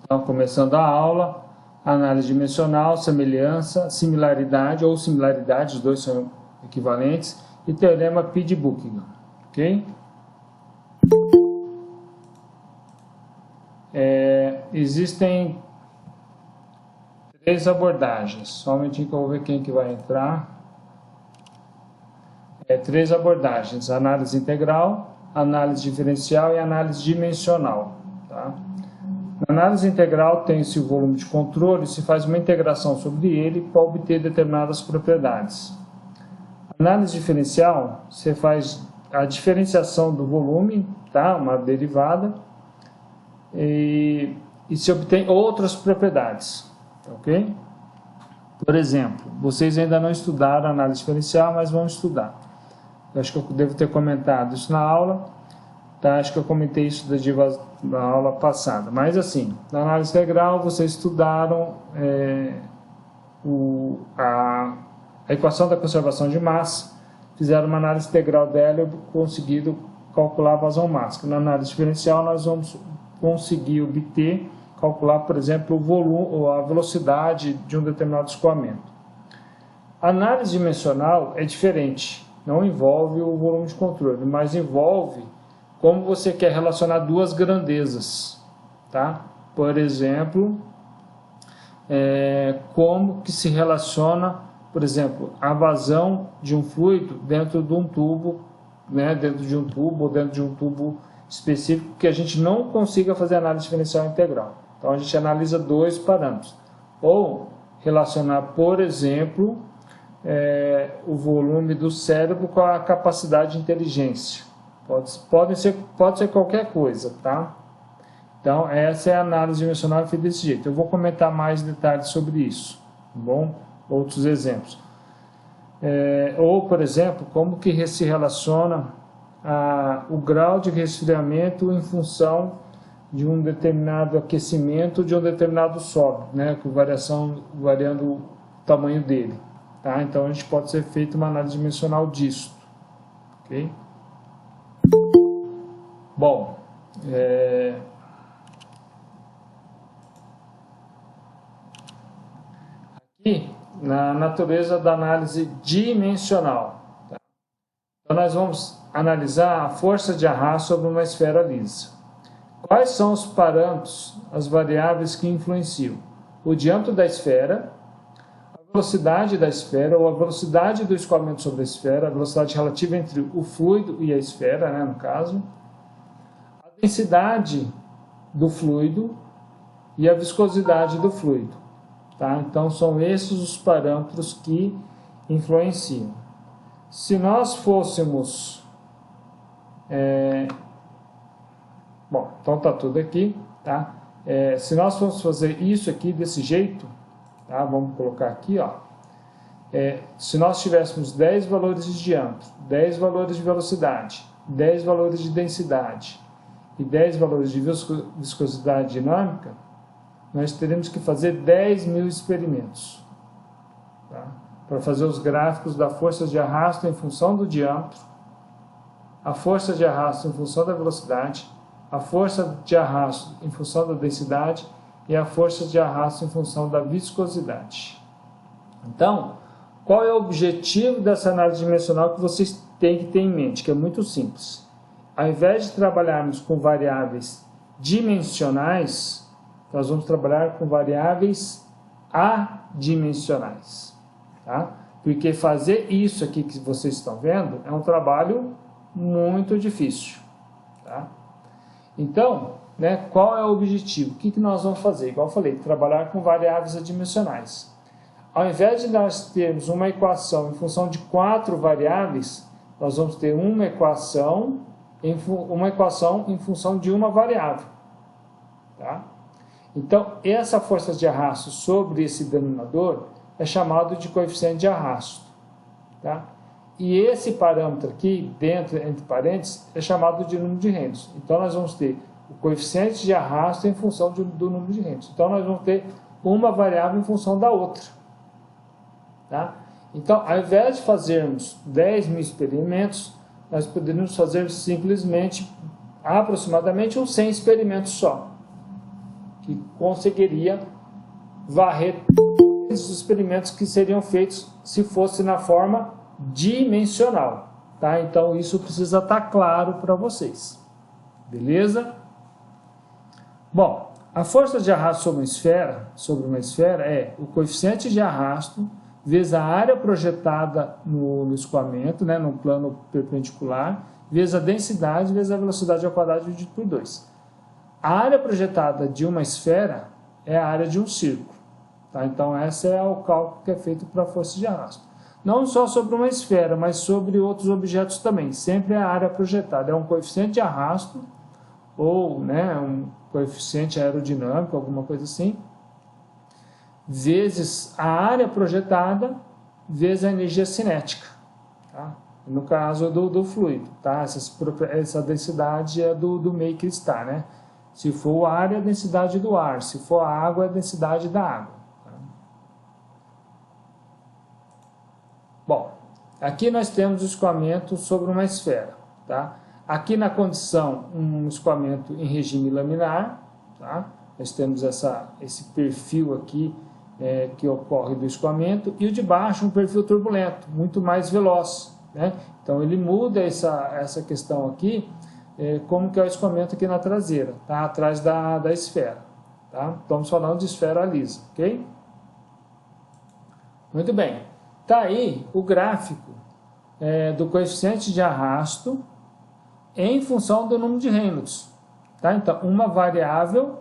Então, começando a aula, análise dimensional, semelhança, similaridade ou similaridade, os dois são equivalentes, e teorema Pi de Buckingham, ok? Existem três abordagens, só um momentinho que eu vou ver quem que vai entrar. Três abordagens: análise integral, análise diferencial e análise dimensional. Tá? Na análise integral tem-se o volume de controle, se faz uma integração sobre ele para obter determinadas propriedades. Análise diferencial, você faz a diferenciação do volume, tá? Uma derivada, e se obtém outras propriedades, ok? Por exemplo, vocês ainda não estudaram análise diferencial, mas vão estudar. Eu acho que eu devo ter comentado isso na aula, tá? Acho que eu comentei isso na aula passada. Mas assim, na análise integral vocês estudaram a equação da conservação de massa, fizeram uma análise integral dela e conseguiram calcular a vazão máxima. Na análise diferencial nós vamos conseguir obter, calcular, por exemplo, o volume ou a velocidade de um determinado escoamento. A análise dimensional é diferente, não envolve o volume de controle, mas envolve como você quer relacionar duas grandezas, tá? Por exemplo, como que se relaciona, por exemplo, a vazão de um fluido dentro de um tubo, né? Dentro de um tubo ou dentro de um tubo específico que a gente não consiga fazer análise diferencial integral. Então a gente analisa dois parâmetros. Ou relacionar, por exemplo, o volume do cérebro com a capacidade de inteligência. Pode ser qualquer coisa, tá? Então essa é a análise dimensional feita desse jeito. Eu vou comentar mais detalhes sobre isso, tá bom? Outros exemplos. Ou, por exemplo, como que se relaciona o grau de resfriamento em função de um determinado aquecimento de um determinado sólido, né, com variando o tamanho dele. Tá? Então a gente pode ser feito uma análise dimensional disso. Okay? Bom, aqui na natureza da análise dimensional. Tá? Então nós vamos analisar a força de arrasto sobre uma esfera lisa. Quais são os parâmetros, as variáveis que influenciam? O diâmetro da esfera, a velocidade da esfera, ou a velocidade do escoamento sobre a esfera, a velocidade relativa entre o fluido e a esfera, né, no caso, a densidade do fluido e a viscosidade do fluido. Tá? Então, são esses os parâmetros que influenciam. Se nós fôssemos... Bom, então tá tudo aqui, tá? Se nós formos fazer isso aqui desse jeito, tá? Vamos colocar aqui, ó. Se nós tivéssemos 10 valores de diâmetro, 10 valores de velocidade, 10 valores de densidade e 10 valores de viscosidade dinâmica, nós teríamos que fazer 10.000 experimentos, tá? Para fazer os gráficos da força de arrasto em função do diâmetro, a força de arrasto em função da velocidade, a força de arrasto em função da densidade e a força de arrasto em função da viscosidade. Então, qual é o objetivo dessa análise dimensional que vocês têm que ter em mente? Que é muito simples. Ao invés de trabalharmos com variáveis dimensionais, nós vamos trabalhar com variáveis adimensionais. Tá? Porque fazer isso aqui que vocês estão vendo é um trabalho muito difícil. Tá? Então, né, qual é o objetivo? O que nós vamos fazer? Igual eu falei, trabalhar com variáveis adimensionais. Ao invés de nós termos uma equação em função de 4 variáveis, nós vamos ter uma equação em função de uma variável. Tá? Então, essa força de arrasto sobre esse denominador é chamado de coeficiente de arrasto. Tá? E esse parâmetro aqui, entre parênteses, é chamado de número de Henry. Então, nós vamos ter o coeficiente de arrasto em função do número de Henry. Então, nós vamos ter uma variável em função da outra. Tá? Então, ao invés de fazermos 10.000 experimentos, nós poderíamos fazer simplesmente, aproximadamente, uns 100 experimentos só. que conseguiria varrer todos os experimentos que seriam feitos se fosse na forma dimensional, tá? Então isso precisa estar claro para vocês, beleza? Bom, a força de arrasto sobre uma esfera é o coeficiente de arrasto vezes a área projetada no escoamento, né, no plano perpendicular, vezes a densidade, vezes a velocidade ao quadrado dividido por 2. A área projetada de uma esfera é a área de um círculo. Tá? Então, esse é o cálculo que é feito para a força de arrasto. Não só sobre uma esfera, mas sobre outros objetos também. Sempre é a área projetada. É um coeficiente de arrasto ou, né, um coeficiente aerodinâmico, alguma coisa assim, vezes a área projetada, vezes a energia cinética. Tá? No caso do fluido. Tá? Essa densidade é do meio que está. Né? Se for o ar, é a densidade do ar. Se for a água, é a densidade da água. Tá? Bom, aqui nós temos o escoamento sobre uma esfera. Tá? Aqui na condição, um escoamento em regime laminar. Tá? Nós temos esse perfil aqui que ocorre do escoamento. E o de baixo, um perfil turbulento, muito mais veloz. Né? Então, ele muda essa questão aqui, como que é o escoamento aqui na traseira, tá? Atrás da esfera. Tá? Estamos falando de esfera lisa, ok? Muito bem. Está aí o gráfico do coeficiente de arrasto em função do número de Reynolds. Tá? Então, uma variável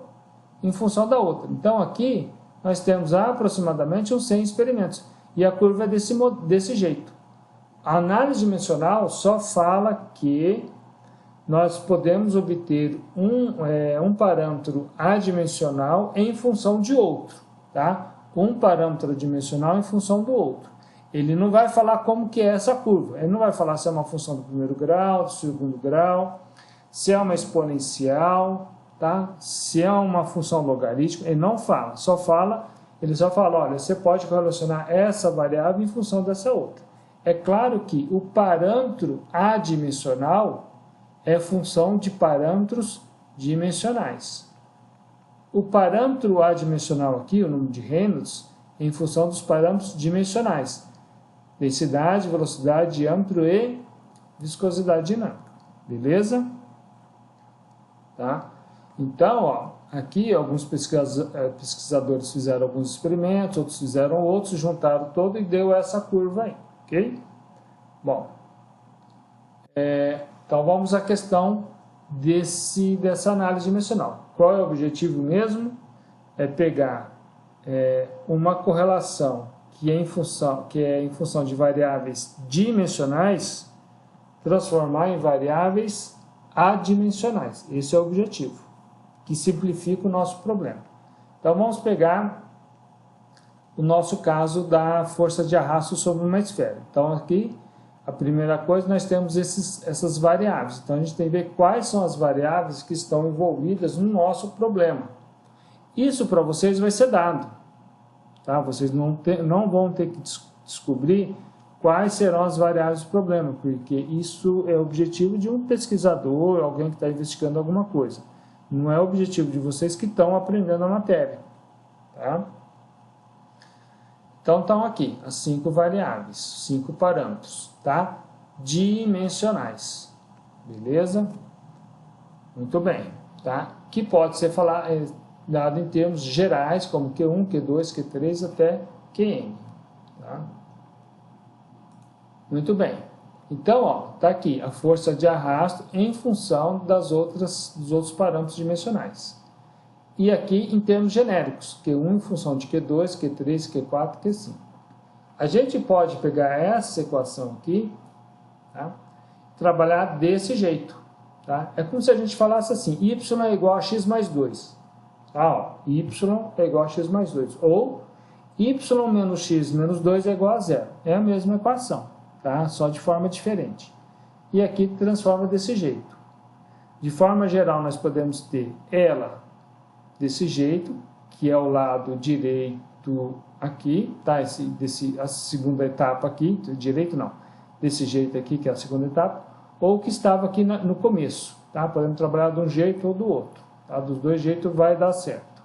em função da outra. Então, aqui nós temos aproximadamente uns 100 experimentos. E a curva é desse jeito. A análise dimensional só fala que nós podemos obter um parâmetro adimensional em função de outro. Tá? Um parâmetro adimensional em função do outro. Ele não vai falar como que é essa curva. Ele não vai falar se é uma função do primeiro grau, do segundo grau, se é uma exponencial, tá? Se é uma função logarítmica. Ele não fala. Ele só fala, olha, você pode relacionar essa variável em função dessa outra. É claro que o parâmetro adimensional é função de parâmetros dimensionais. O parâmetro adimensional aqui, o número de Reynolds, é em função dos parâmetros dimensionais. Densidade, velocidade, diâmetro e viscosidade dinâmica. Beleza? Tá? Então, ó, aqui alguns pesquisadores fizeram alguns experimentos, outros fizeram outros, juntaram todo e deu essa curva aí. Ok? Bom, então vamos à questão dessa análise dimensional. Qual é o objetivo mesmo? É pegar uma correlação que é em função de variáveis dimensionais, transformar em variáveis adimensionais. Esse é o objetivo, que simplifica o nosso problema. Então vamos pegar o nosso caso da força de arrasto sobre uma esfera. Então aqui, a primeira coisa, nós temos essas variáveis. Então a gente tem que ver quais são as variáveis que estão envolvidas no nosso problema. Isso para vocês vai ser dado. Tá? Vocês não vão ter que descobrir quais serão as variáveis do problema, porque isso é objetivo de um pesquisador, alguém que está investigando alguma coisa. Não é objetivo de vocês que estão aprendendo a matéria. Tá? Então, estão aqui as 5 variáveis, 5 parâmetros, tá? Dimensionais. Beleza? Muito bem. Tá? Que pode ser dado em termos gerais, como Q1, Q2, Q3 até Qn. Tá? Muito bem. Então, ó, tá aqui a força de arrasto em função dos outros parâmetros dimensionais. E aqui em termos genéricos, Q1 em função de Q2, Q3, Q4, Q5. A gente pode pegar essa equação aqui, tá? Trabalhar desse jeito. Tá? É como se a gente falasse assim, y é igual a x mais 2. Tá? Ó, y é igual a x mais 2. Ou y menos x menos 2 é igual a 0. É a mesma equação, tá? Só de forma diferente. E aqui transforma desse jeito. De forma geral, nós podemos ter ela desse jeito, que é o lado direito aqui, tá? A segunda etapa aqui, direito não, desse jeito aqui, que é a segunda etapa, ou que estava aqui no começo, tá? Podemos trabalhar de um jeito ou do outro, tá? Dos dois jeitos vai dar certo.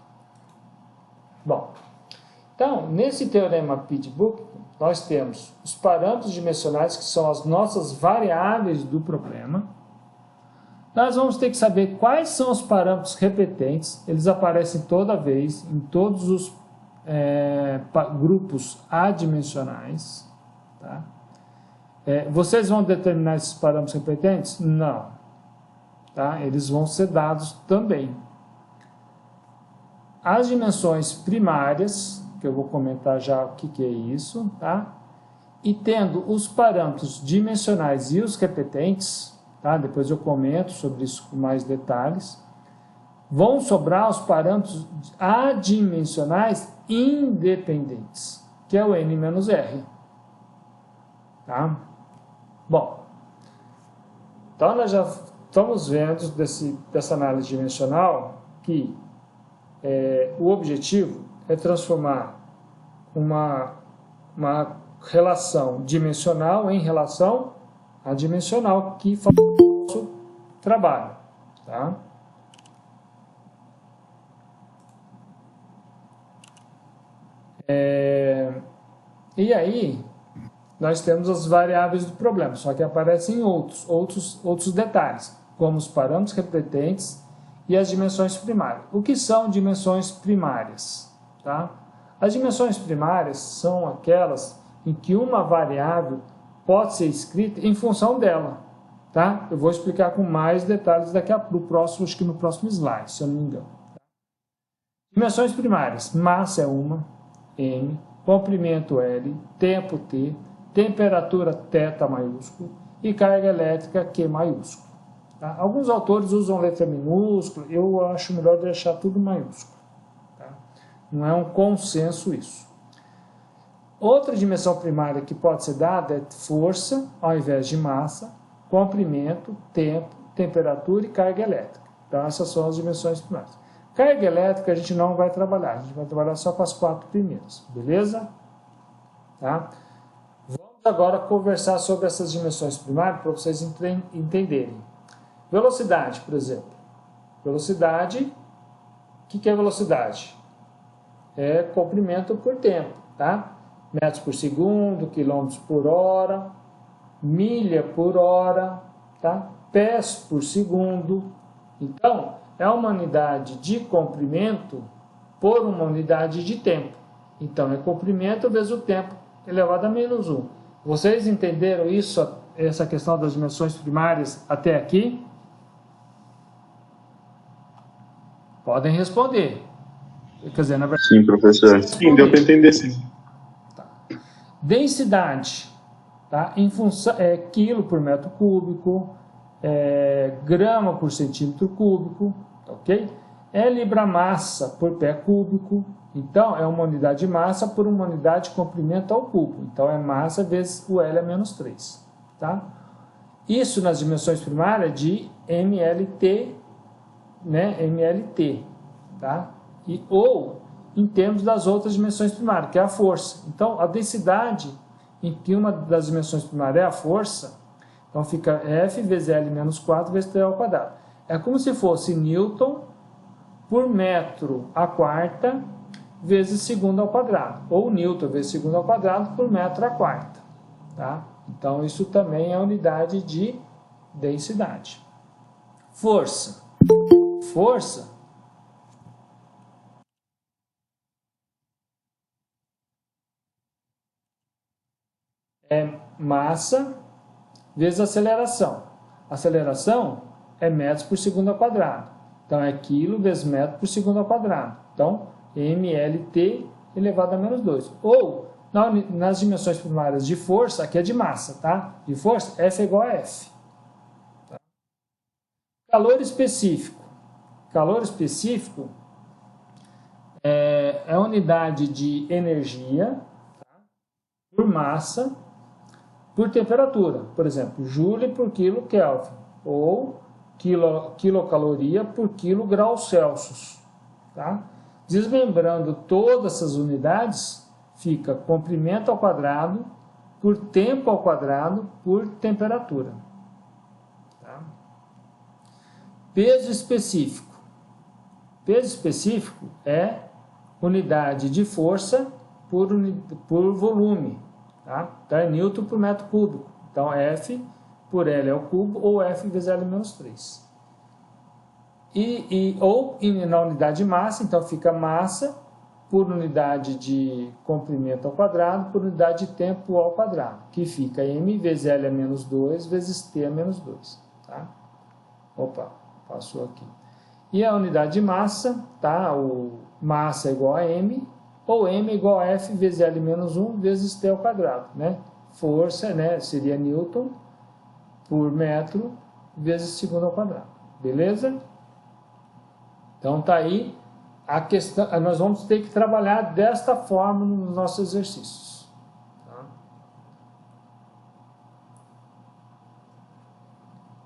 Então, nesse teorema Pittsburgh, nós temos os parâmetros dimensionais, que são as nossas variáveis do problema. Nós vamos ter que saber quais são os parâmetros repetentes. Eles aparecem toda vez, em todos os grupos adimensionais. Tá? Vocês vão determinar esses parâmetros repetentes? Não. Tá? Eles vão ser dados também. As dimensões primárias, que eu vou comentar já o que é isso, tá? E tendo os parâmetros dimensionais e os repetentes, tá? Depois eu comento sobre isso com mais detalhes, vão sobrar os parâmetros adimensionais independentes, que é o n menos r. Tá? Bom, então nós já estamos vendo dessa análise dimensional que o objetivo é transformar uma relação dimensional em relação adimensional que faz o nosso trabalho. Tá? E aí, nós temos as variáveis do problema, só que aparecem outros detalhes, como os parâmetros repetentes e as dimensões primárias. O que são dimensões primárias? Tá? As dimensões primárias são aquelas em que uma variável pode ser escrita em função dela. Tá? Eu vou explicar com mais detalhes daqui a pouco, acho que no próximo slide, se eu não me engano. Dimensões primárias: massa é uma, m, comprimento L, tempo T, temperatura θ maiúsculo e carga elétrica Q maiúsculo. Tá? Alguns autores usam letra minúscula, eu acho melhor deixar tudo maiúsculo. Tá? Não é um consenso isso. Outra dimensão primária que pode ser dada é força, ao invés de massa, comprimento, tempo, temperatura e carga elétrica. Então essas são as dimensões primárias. Carga elétrica a gente não vai trabalhar, a gente vai trabalhar só com as 4 primeiras, beleza? Tá? Vamos agora conversar sobre essas dimensões primárias para vocês entenderem. Velocidade, por exemplo. Velocidade, o que é velocidade? É comprimento por tempo, tá? Metros por segundo, quilômetros por hora, milha por hora, tá? Pés por segundo. Então, é uma unidade de comprimento por uma unidade de tempo. Então, é comprimento vezes o tempo elevado a menos 1. Vocês entenderam isso, essa questão das dimensões primárias até aqui? Podem responder. Quer dizer, na verdade... Sim, professor. Sim, deu para entender, sim. Tá. Densidade, tá? Em função, quilo por metro cúbico, grama por centímetro cúbico, ok? É libra-massa por pé cúbico. Então, é uma unidade de massa por uma unidade de comprimento ao cubo. Então, é massa vezes o L a menos 3. Tá? Isso nas dimensões primárias de MLT, né? MLT. Tá? Ou em termos das outras dimensões primárias, que é a força. Então, a densidade em que uma das dimensões primárias é a força, então fica F vezes L menos 4 vezes T ao quadrado. É como se fosse Newton por metro à quarta vezes segundo ao quadrado, ou Newton vezes segundo ao quadrado por metro à quarta. Tá? Então, isso também é unidade de densidade. Força. Força é massa vezes aceleração. Aceleração é metros por segundo ao quadrado. Então, é quilo vezes metro por segundo ao quadrado. Então, MLT elevado a menos 2. Ou, nas dimensões primárias de força, aqui é de massa, tá? De força, F é igual a F. Tá? Calor específico. Calor específico é a unidade de energia, tá? Por massa por temperatura. Por exemplo, Joule por quilo Kelvin. Ou quilocaloria por quilo graus Celsius. Tá? Desmembrando todas essas unidades, fica comprimento ao quadrado por tempo ao quadrado por temperatura. Tá? Peso específico. Peso específico é unidade de força por volume, tá? Então é Newton por metro cúbico. Então F por L ao cubo ou F vezes L menos 3. Ou na unidade de massa, então fica massa por unidade de comprimento ao quadrado por unidade de tempo ao quadrado, que fica m vezes L a menos 2 vezes T a menos 2. Tá? Opa, passou aqui. E a unidade de massa, tá? O massa é igual a m, ou m é igual a F vezes L menos 1 vezes T ao quadrado. Né? Força, né, seria Newton por metro vezes segundo ao quadrado. Beleza? Então tá aí a questão. Nós vamos ter que trabalhar desta forma nos nossos exercícios. Tá?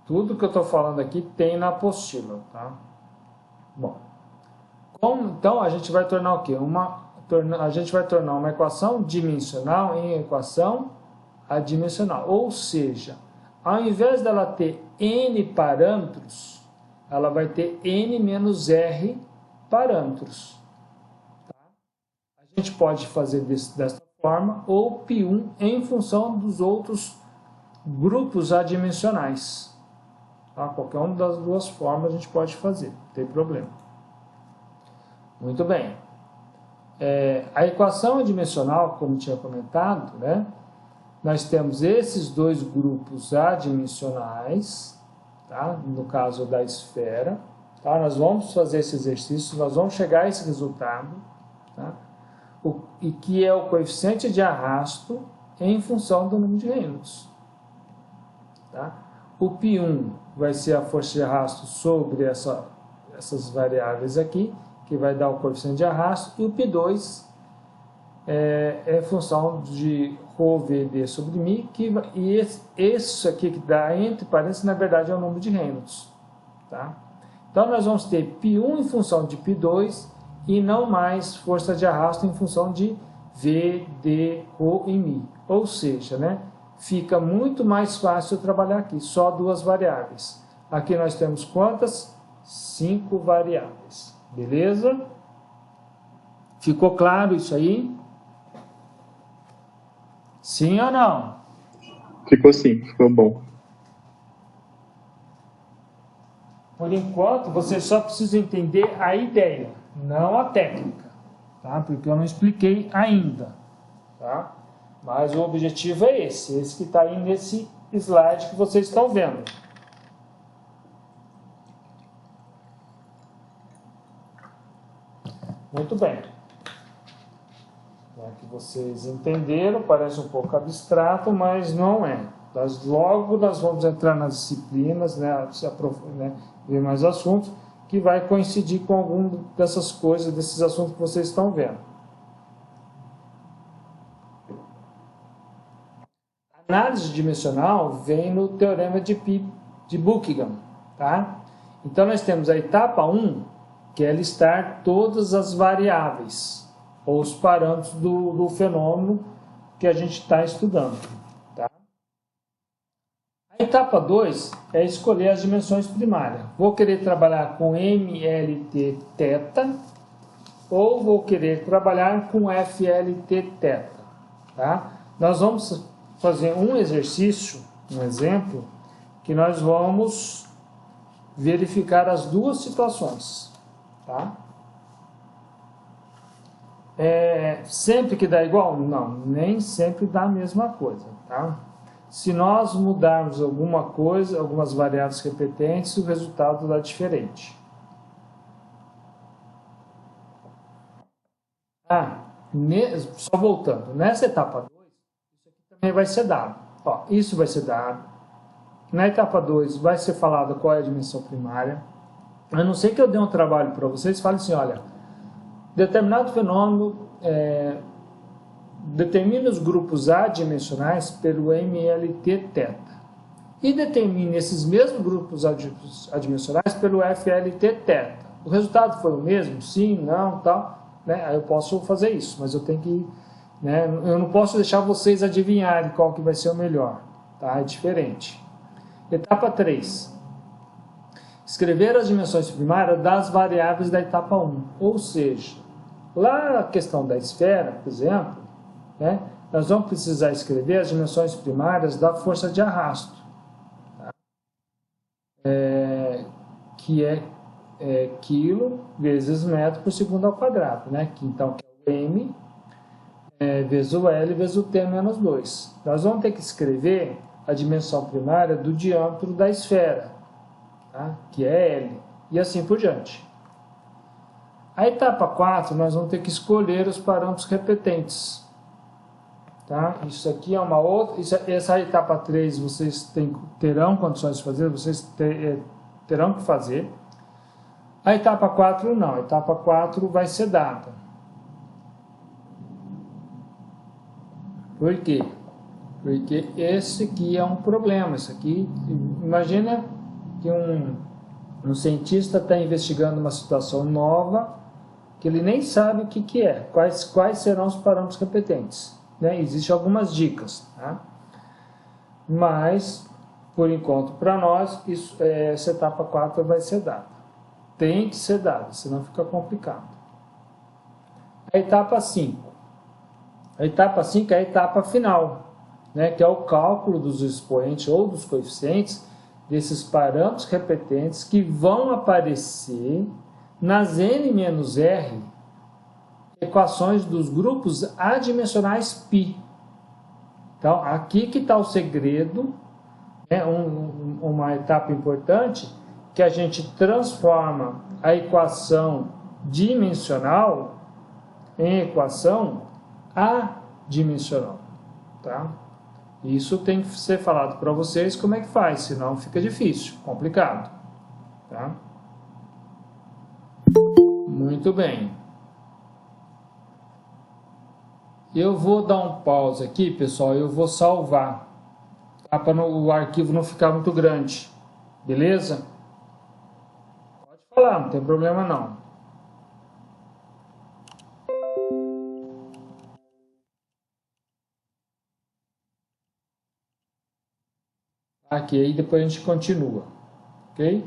Tudo que eu estou falando aqui tem na apostila. Tá? Bom, então a gente vai tornar o quê? A gente vai tornar uma equação dimensional em equação adimensional. Ou seja, ao invés dela ter n parâmetros, ela vai ter n menos r parâmetros. Tá? A gente pode fazer desta forma, ou π1 em função dos outros grupos adimensionais. Tá? Qualquer uma das duas formas a gente pode fazer, não tem problema. Muito bem. A equação adimensional, como tinha comentado, né? Nós temos esses dois grupos adimensionais, tá? No caso da esfera. Tá? Nós vamos fazer esse exercício, nós vamos chegar a esse resultado, tá? E que é o coeficiente de arrasto em função do número de Reynolds. Tá? O π1 vai ser a força de arrasto sobre essas variáveis aqui, que vai dar o coeficiente de arrasto, e o π2 é função de ρVd sobre μ, e esse aqui que dá entre parênteses, na verdade, é o número de Reynolds. Tá? Então, nós vamos ter π1 em função de π2 e não mais força de arrasto em função de V, D, ρ e μ. Ou seja, né, fica muito mais fácil trabalhar aqui, só duas variáveis. Aqui nós temos quantas? 5 variáveis. Beleza? Ficou claro isso aí? Sim ou não? Ficou sim, ficou bom. Por enquanto, você só precisa entender a ideia, não a técnica, tá? Porque eu não expliquei ainda, tá? Mas o objetivo é esse que está aí nesse slide que vocês estão vendo. Muito bem. Que vocês entenderam, parece um pouco abstrato, mas não é. Logo nós vamos entrar nas disciplinas, né, ver mais assuntos, que vai coincidir com algum dessas coisas, desses assuntos que vocês estão vendo. A análise dimensional vem no teorema de Buckingham. Tá? Então nós temos a etapa 1, que é listar todas as variáveis, ou os parâmetros do fenômeno que a gente está estudando. Tá? A etapa 2 é escolher as dimensões primárias. Vou querer trabalhar com MLT θ ou vou querer trabalhar com FLT θ. Tá? Nós vamos fazer um exercício, um exemplo, que nós vamos verificar as duas situações. Tá? Sempre que dá igual? Não, nem sempre dá a mesma coisa. Tá? Se nós mudarmos alguma coisa, algumas variáveis repetentes, o resultado dá diferente. Só voltando, nessa etapa 2, isso aqui também vai ser dado. Ó, isso vai ser dado. Na etapa 2 vai ser falado qual é a dimensão primária. A não ser que eu dê um trabalho para vocês, fale assim, olha, determinado fenômeno determina os grupos adimensionais pelo MLT θ e determine esses mesmos grupos adimensionais pelo FLT θ. O resultado foi o mesmo? Sim, não, tal. Né? Aí eu posso fazer isso, mas eu tenho que... Né? Eu não posso deixar vocês adivinharem qual que vai ser o melhor. Tá? É diferente. Etapa 3. Escrever as dimensões primárias das variáveis da etapa 1. Ou seja, lá na questão da esfera, por exemplo, né? Nós vamos precisar escrever as dimensões primárias da força de arrasto, tá? Que é quilo vezes metro por segundo ao quadrado, né? Então, que é o M vezes o L vezes o T menos 2. Nós vamos ter que escrever a dimensão primária do diâmetro da esfera, tá? Que é L, e assim por diante. A etapa 4, nós vamos ter que escolher os parâmetros repetentes. Tá? Isso aqui é uma outra. Essa etapa 3 vocês terão condições de fazer, vocês terão que fazer. A etapa 4 não, a etapa 4 vai ser dada. Por quê? Porque esse aqui é um problema. Isso aqui, imagina que um cientista está investigando uma situação nova que ele nem sabe o que é, quais serão os parâmetros repetentes, né? Existem algumas dicas, tá? Mas, por enquanto, para nós, essa etapa 4 vai ser dada. Tem que ser dada, senão fica complicado. A etapa 5. A etapa 5 é a etapa final, né? Que é o cálculo dos expoentes ou dos coeficientes desses parâmetros repetentes que vão aparecer nas N-R equações dos grupos adimensionais π. Então, aqui que está o segredo, né? Uma etapa importante, que a gente transforma a equação dimensional em equação adimensional. Tá? Isso tem que ser falado para vocês como é que faz, senão fica difícil, complicado. Tá? Muito bem. Eu vou dar um pause aqui, pessoal, eu vou salvar, tá? Para o arquivo não ficar muito grande, beleza? Pode falar, não tem problema não. Aqui, aí depois a gente continua, ok?